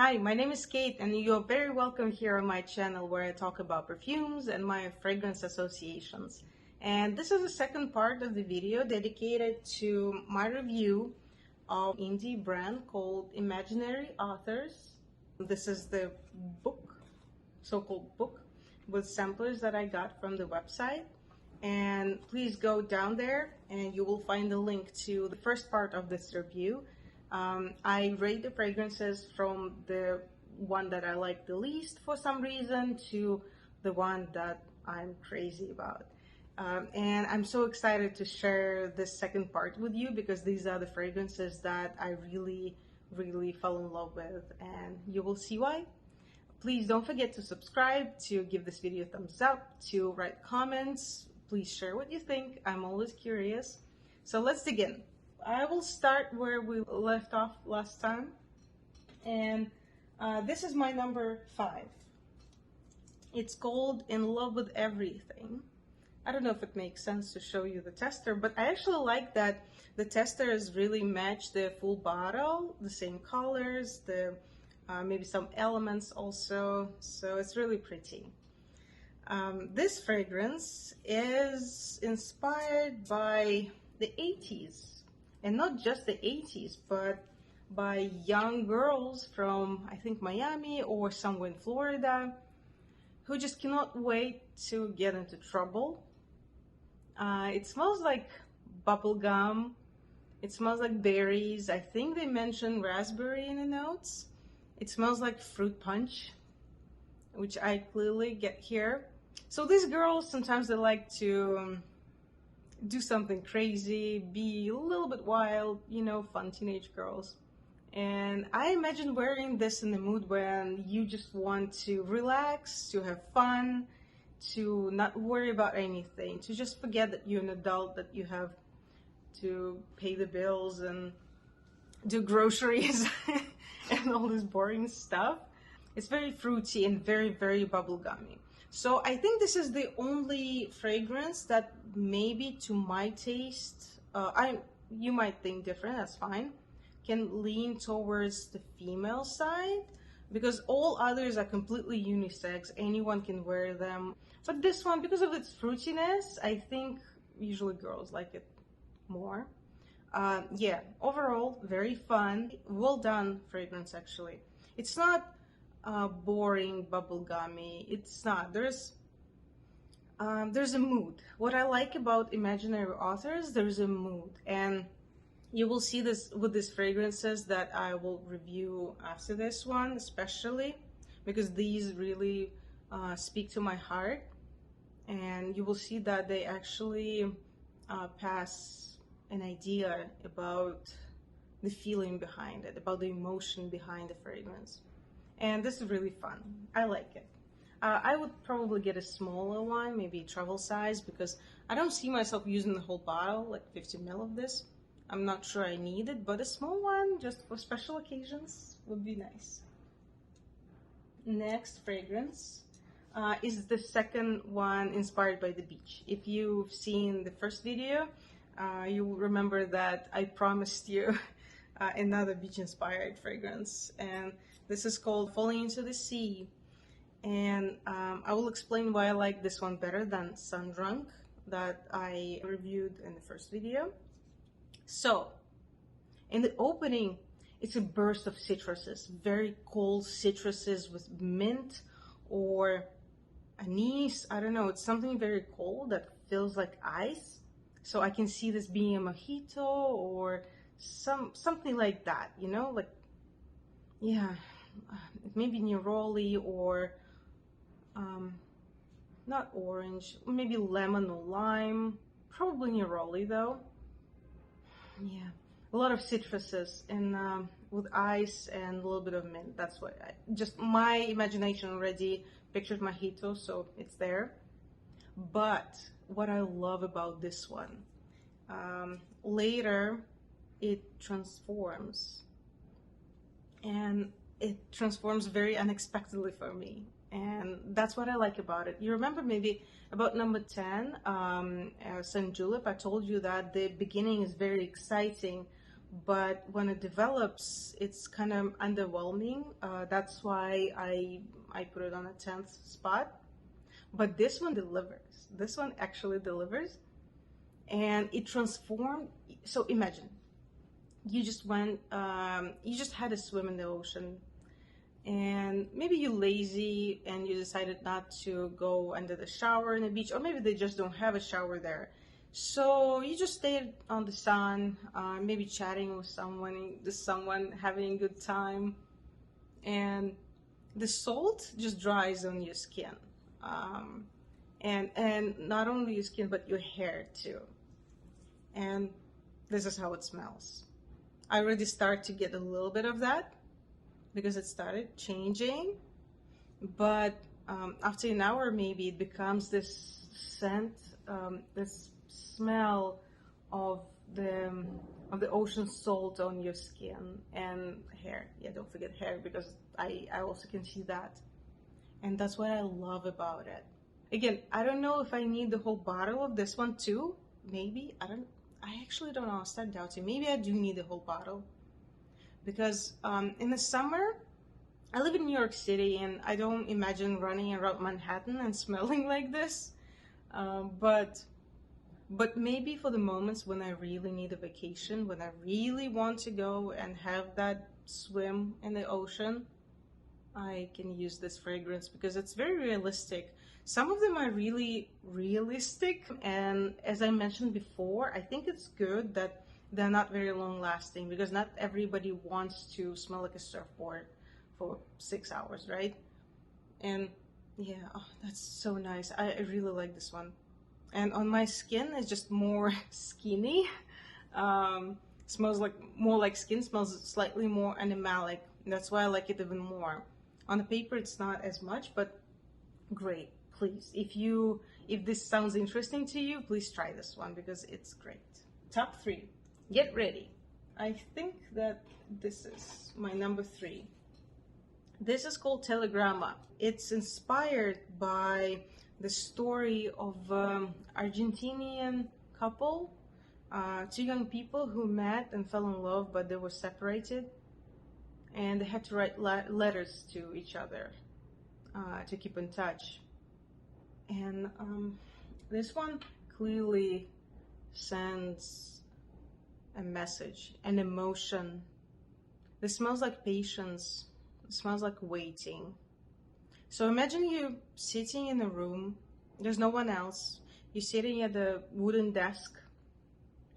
Hi, my name is Kate, and you're very welcome here on my channel where I talk about perfumes and my fragrance associations. And this is the second part of the video dedicated to my review of indie brand called Imaginary Authors. This is the book, so-called book, with samplers that I got from the website. And please go down there and you will find the link to the first part of this review. I rate the fragrances from the one that I like the least for some reason to the one that I'm crazy about. And I'm so excited to share this second part with you because these are the fragrances that I really fell in love with, and you will see why. Please don't forget to subscribe, to give this video a thumbs up, to write comments. Please share what you think. I'm always curious. So let's dig in. I will start where we left off last time, and this is my number 5. It's called In Love with Everything. I don't know if it makes sense to show you the tester, but I actually like that the testers really match the full bottle, the same colors, the maybe some elements also, so it's really pretty. This fragrance is inspired by the 80s. And not just the 80s, but by young girls from, I think, Miami or somewhere in Florida who just cannot wait to get into trouble. It smells like bubble gum. It smells like berries. I think they mentioned raspberry in the notes. It smells like fruit punch, which I clearly get here. So these girls, sometimes they like to do something crazy, be a little bit wild, you know, fun teenage girls. And I imagine wearing this in the mood when you just want to relax, to have fun, to not worry about anything, to just forget that you're an adult, that you have to pay the bills and do groceries and all this boring stuff. It's very fruity and very bubblegummy. So I think this is the only fragrance that maybe to my taste, you might think different, that's fine, can lean towards the female side, because all others are completely unisex, anyone can wear them. But this one, because of its fruitiness, I think usually girls like it more. Yeah, overall, very fun, well done fragrance actually. It's not boring bubblegummy. It's not. There's a mood. What I like about Imaginary Authors, there's a mood, and you will see this with these fragrances that I will review after this one, especially because these really speak to my heart, and you will see that they actually pass an idea about the feeling behind it, about the emotion behind the fragrance. And this is really fun. I like it. I would probably get a smaller one, maybe travel size, because I don't see myself using the whole bottle, like 50 ml of this. I'm not sure I need it, but a small one, just for special occasions, would be nice. Next fragrance is the second one inspired by the beach. If you've seen the first video, you will remember that I promised you another beach-inspired fragrance, and this is called Falling into the Sea. And I will explain why I like this one better than Sun Drunk that I reviewed in the first video. So, in the opening, it's a burst of citruses, very cold citruses with mint or anise. I don't know, it's something very cold that feels like ice. So I can see this being a mojito or something like that, you know, like, yeah, maybe neroli or not orange, maybe lemon or lime, probably neroli though. Yeah, a lot of citruses and with ice and a little bit of mint. That's what just my imagination already pictured mojito, so it's there. But what I love about this one, later it transforms, and it transforms very unexpectedly for me, and that's what I like about it. You remember maybe about number 10, St. Julep, I told you that the beginning is very exciting, but when it develops, it's kind of underwhelming. That's why I put it on a 10th spot. But this one delivers. This one actually delivers, and it transformed. So imagine you just went, you just had a swim in the ocean, and maybe you're lazy and you decided not to go under the shower in the beach, or maybe they just don't have a shower there. So you just stayed on the sun, maybe chatting with someone having a good time, and the salt just dries on your skin, and not only your skin but your hair too. And this is how it smells. I already start to get a little bit of that because it started changing, but after an hour maybe it becomes this scent, this smell of the ocean salt on your skin and hair. Yeah, don't forget hair, because I also can see that, and that's what I love about it. Again, I don't know if I need the whole bottle of this one too. Maybe I actually don't know. I'll start doubting. Maybe I do need the whole bottle, because in the summer I live in New York City, and I don't imagine running around Manhattan and smelling like this. But maybe for the moments when I really need a vacation, when I really want to go and have that swim in the ocean, I can use this fragrance because it's very realistic. Some of them are really realistic, and as I mentioned before, I think it's good that they're not very long lasting, because not everybody wants to smell like a surfboard for 6 hours, right? And yeah, oh, that's so nice. I really like this one. And on my skin, it's just more skinny. Smells like more like skin, smells slightly more animalic. That's why I like it even more. On the paper, it's not as much, but great. Please, if this sounds interesting to you, please try this one because it's great. Top 3. Get ready. I think that this is my number 3. This is called Telegramma. It's inspired by the story of Argentinian couple, 2 young people who met and fell in love, but they were separated, and they had to write letters to each other to keep in touch. And this one clearly sends a message, an emotion. This smells like patience. It smells like waiting. So imagine you sitting in a room, there's no one else. You're sitting at a wooden desk,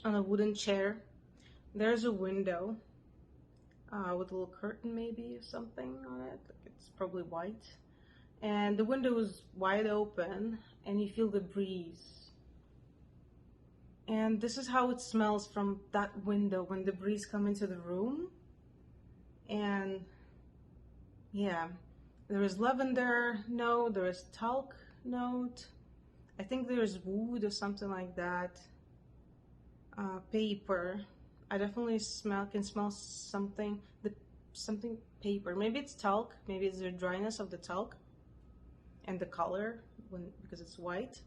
on a wooden chair. There's a window with a little curtain maybe or something on it. It's probably white. And the window is wide open, and you feel the breeze. And this is how it smells from that window when the breeze comes into the room. And yeah, there is lavender note, there is talc note. I think there is wood or something like that. Paper. I definitely can smell something paper. Maybe it's talc. Maybe it's the dryness of the talc and the color because it's white.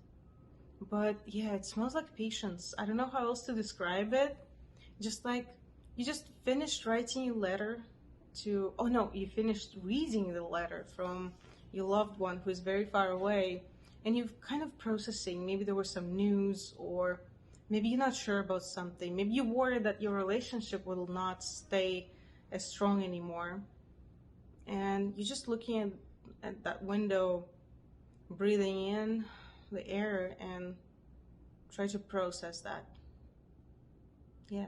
But yeah, it smells like patience. I don't know how else to describe it. Just like you just finished writing your letter to, oh no, you finished reading the letter from your loved one who is very far away, and you're kind of processing. Maybe there was some news, or maybe you're not sure about something. Maybe you're worried that your relationship will not stay as strong anymore. And you're just looking at that window, breathing in the air and try to process that. Yeah.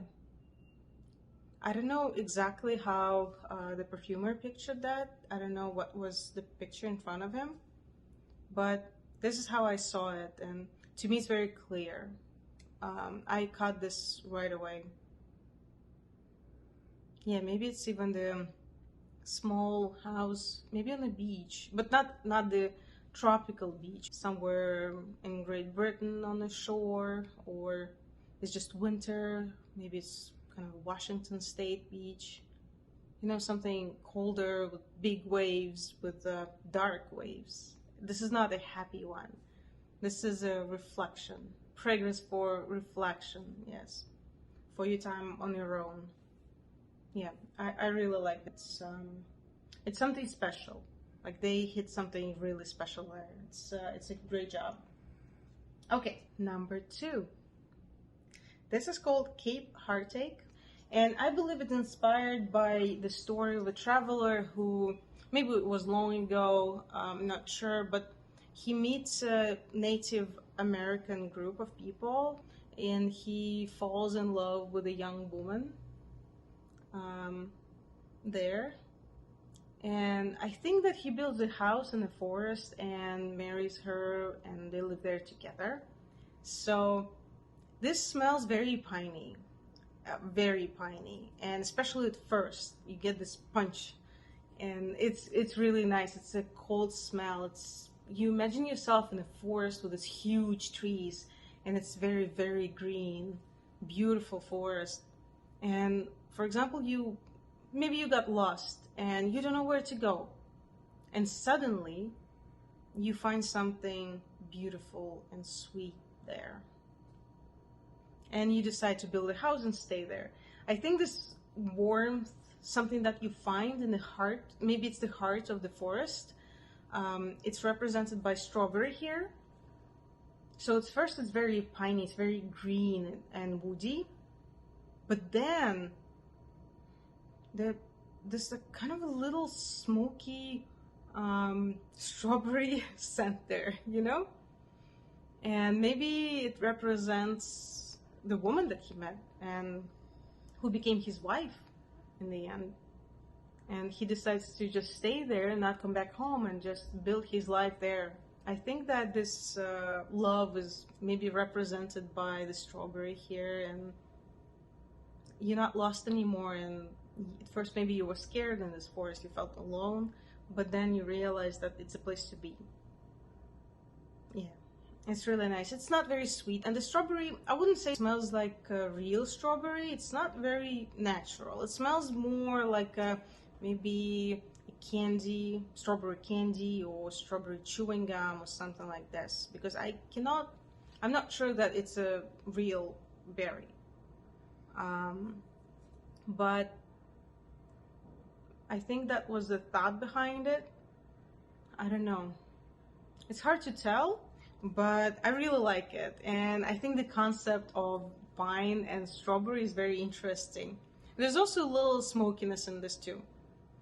I don't know exactly how the perfumer pictured that. I don't know what was the picture in front of him, but this is how I saw it, and to me it's very clear. I caught this right away. Yeah, maybe it's even the small house, maybe on the beach, but not the tropical beach, somewhere in Great Britain on the shore, or it's just winter, maybe it's kind of Washington State beach, something colder with big waves, with dark waves. This is not a happy one. This is a reflection, fragrance for reflection, yes, for your time on your own. Yeah, I really like it. It's something special. Like they hit something really special there. It's a great job. Okay, number 2. This is called Cape Heartache, and I believe it's inspired by the story of a traveler who, maybe it was long ago, I'm not sure, but he meets a Native American group of people and he falls in love with a young woman um, there. And I think that he builds a house in the forest and marries her, and they live there together. So this smells very piney, and especially at first, you get this punch, and it's really nice. It's a cold smell. It's you imagine yourself in a forest with these huge trees, and it's very very green, beautiful forest. And for example, maybe you got lost and you don't know where to go, and suddenly you find something beautiful and sweet there, and you decide to build a house and stay there. I think this warmth, something that you find in the heart, maybe it's the heart of the forest. It's represented by strawberry here. So at first it's very piney, it's very green and woody, but then there's a kind of a little smoky strawberry scent there, you know? And maybe it represents the woman that he met and who became his wife in the end. And he decides to just stay there and not come back home and just build his life there. I think that this love is maybe represented by the strawberry here, and you're not lost anymore. And at first maybe you were scared in this forest, you felt alone, but then you realize that it's a place to be. Yeah. It's really nice. It's not very sweet. And the strawberry, I wouldn't say it smells like a real strawberry. It's not very natural. It smells more like maybe a candy, strawberry candy, or strawberry chewing gum or something like this. Because I'm not sure that it's a real berry. But I think that was the thought behind it. I don't know. It's hard to tell, but I really like it. And I think the concept of pine and strawberry is very interesting. There's also a little smokiness in this too.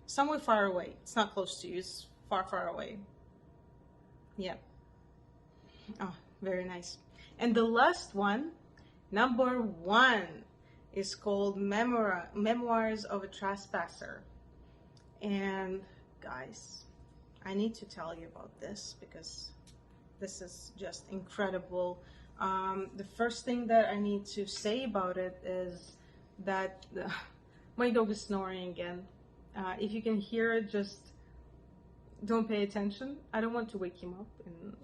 Somewhere far away. It's not close to you, it's far, far away. Yeah. Oh, very nice. And the last one, number 1, is called Memoirs of a Trespasser. And guys, I need to tell you about this because this is just incredible. The first thing that I need to say about it is that my dog is snoring again. If you can hear it, just don't pay attention. I don't want to wake him up, and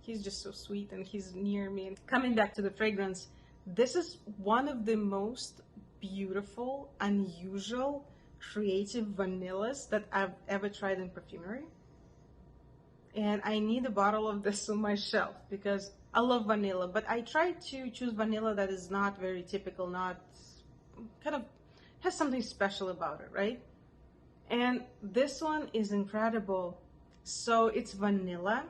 he's just so sweet and he's near me. And coming back to the fragrance, this is one of the most beautiful, unusual, creative vanillas that I've ever tried in perfumery. And I need a bottle of this on my shelf because I love vanilla, but I try to choose vanilla that is not very typical, not kind of has something special about it, right? And this one is incredible. So it's vanilla,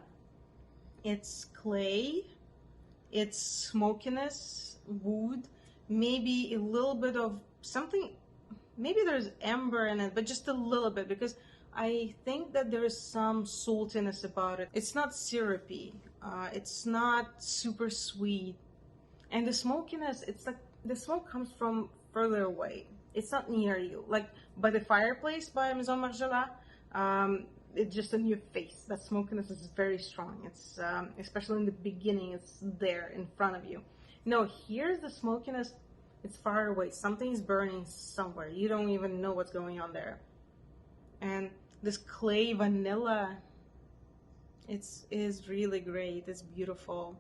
it's clay, it's smokiness, wood, maybe a little bit of something, maybe there's amber in it, but just a little bit, because I think that there is some saltiness about it. It's not syrupy, it's not super sweet. And the smokiness, it's like the smoke comes from further away. It's not near you. Like by the fireplace by Maison Margiela, it's just in your face. That smokiness is very strong. It's especially in the beginning, it's there in front of you. No, here's the smokiness, it's far away. Something is burning somewhere. You don't even know what's going on there. And this clay vanilla, is really great. It's beautiful.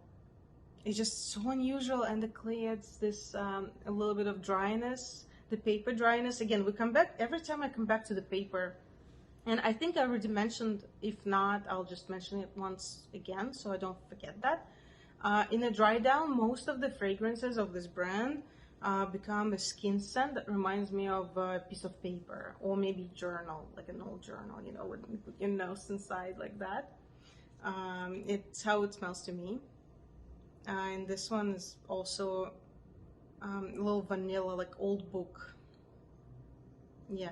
It's just so unusual, and the clay adds this a little bit of dryness, the paper dryness. Again, we come back every time I come back to the paper, and I think I already mentioned. If not, I'll just mention it once again so I don't forget that. In a dry down, most of the fragrances of this brand become a skin scent that reminds me of a piece of paper or maybe journal, like an old journal, you know, when you put your nose inside like that. It's how it smells to me. And this one is also a little vanilla, like old book. Yeah,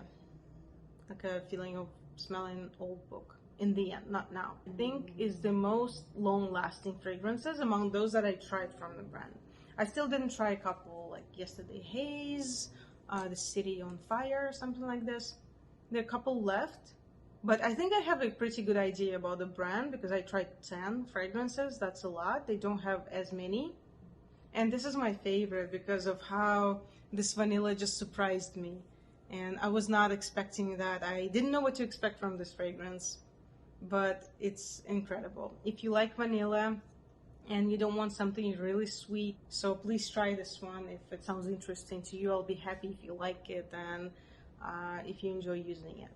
like a feeling of smelling an old book in the end, not now. I think is the most long-lasting fragrances among those that I tried from the brand. I still didn't try a couple, like Yesterday Haze, The City on Fire, something like this. There are a couple left, but I think I have a pretty good idea about the brand because I tried 10 fragrances. That's a lot. They don't have as many. And this is my favorite because of how this vanilla just surprised me. And I was not expecting that. I didn't know what to expect from this fragrance, but it's incredible. If you like vanilla and you don't want something really sweet, so please try this one. If it sounds interesting to you, I'll be happy if you like it and if you enjoy using it.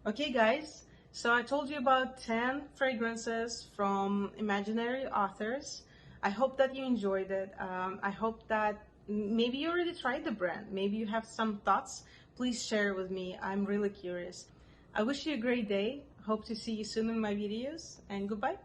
Okay guys, so I told you about 10 fragrances from imaginary authors. I hope that you enjoyed it. I hope that maybe you already tried the brand. Maybe you have some thoughts. Please share with me. I'm really curious. I wish you a great day. Hope to see you soon in my videos, and goodbye.